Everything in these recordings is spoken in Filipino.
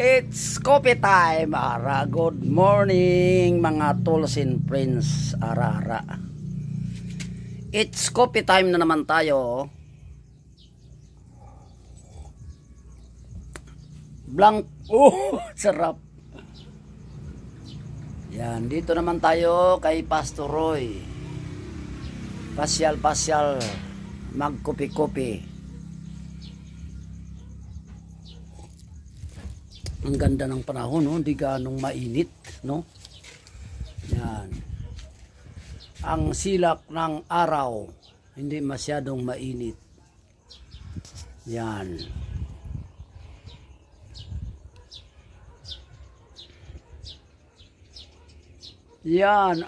It's coffee time, ara. Good morning mga tools and friends, ara. It's coffee time na naman tayo. Blank. Sarap. Yan, dito naman tayo kay Pastor Roy. Pasyal magkopi-kopi. Ang ganda ng panahon, no? Hindi ganong mainit, no? Yan. Ang silak ng araw, hindi masyadong mainit. Yan. Yan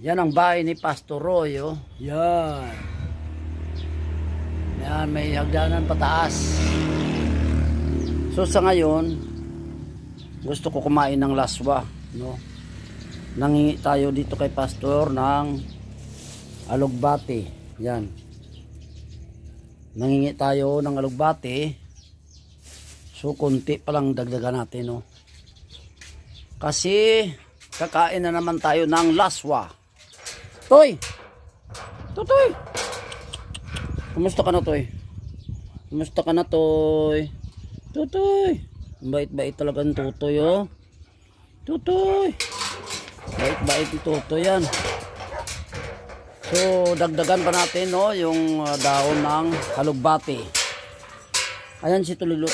ang bahay ni Pastor Roy, oh. Yan. Yan, may hagdanan pataas. So sa ngayon, gusto ko kumain ng laswa, no? Nangingi tayo dito kay Pastor ng alugbati. Yan. Nangingi tayo ng alugbati. So konti pa lang dagdagan natin, no? Kasi kakain na naman tayo ng laswa. Toy! Toy! Kumusta ka na, Toy? Kumusta ka na, Toy? Tutoy, bait-bait talaga ang Tutoy, oh. Tutoy, bait-bait yung Tutoy yan. So dagdagan pa natin, no, yung daon ng halugbati. Ayan si Tulilot.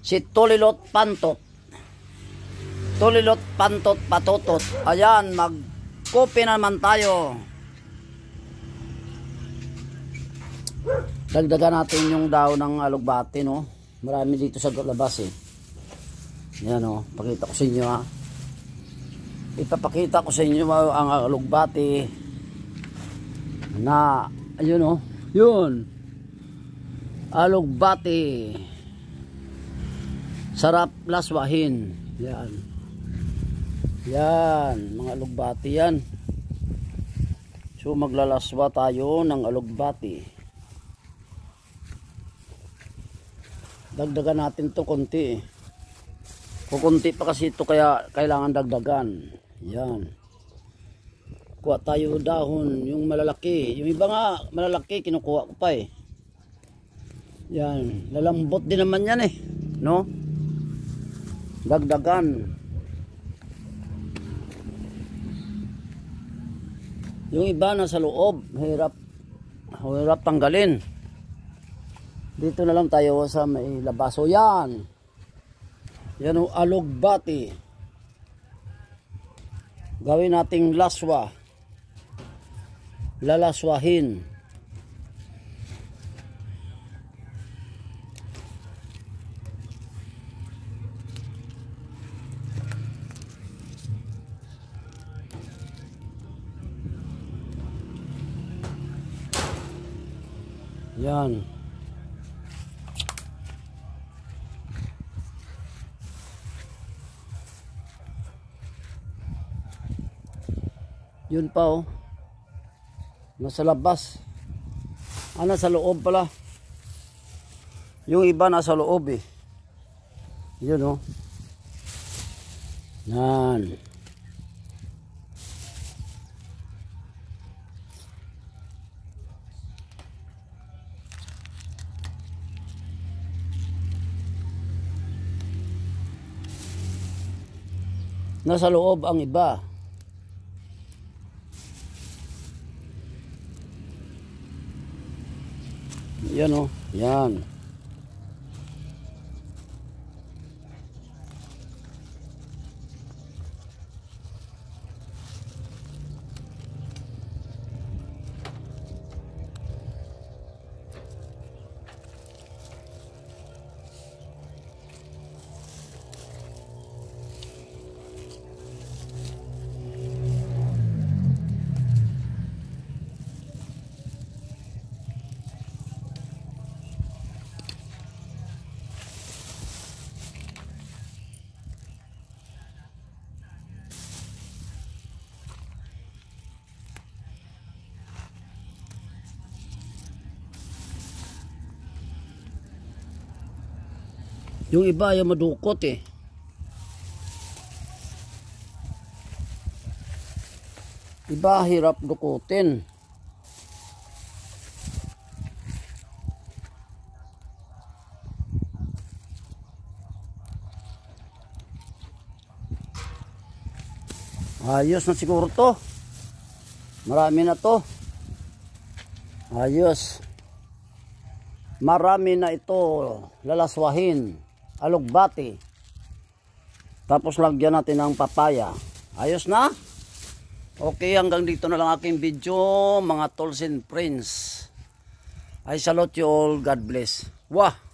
Si Tulilot Pantot. Tulilot Pantot Patutot. Ayan, mag-coffee naman tayo. Dagdagan natin yung daw ng alugbati, no? Marami dito sa labas, eh. Yan, oh. Pakita ko sa inyo, ha. Ipapakita ko sa inyo ang alugbati na, ayun, oh. Yun. Alugbati. Sarap laswahin. Yan. Yan. Mga alugbati yan. So maglalaswa tayo ng alugbati. Dagdagan natin to konti, eh. Kukunti pa kasi ito, kaya kailangan dagdagan. Yan. Kuha tayo dahon, yung malalaki. Yung iba nga malalaki kinukuha ko pa, eh. Yan, lalambot din naman yan, eh, no? Dagdagan. Yung iba nasa loob, hirap tanggalin. Dito na lang tayo sa may labaso. Yan. Yan ang alugbati. Gawin nating laswa. Lalaswahin. Yan. Yun pa, oh. Nasa labas. Nasa loob pala. Yung iba nasa loob, eh. Yun, oh. Yan. Nasa loob ang iba. Yan, oh. Yan. Yung iba yung madukot eh. Iba hirap dukutin. Ayos na siguro to. Marami na to. Ayos. Marami na ito. Lalaswahin. Alugbati. Tapos lagyan natin ng papaya. Ayos na? Okay, hanggang dito na lang aking video, mga tolls and friends. I salute you all. God bless. Wah!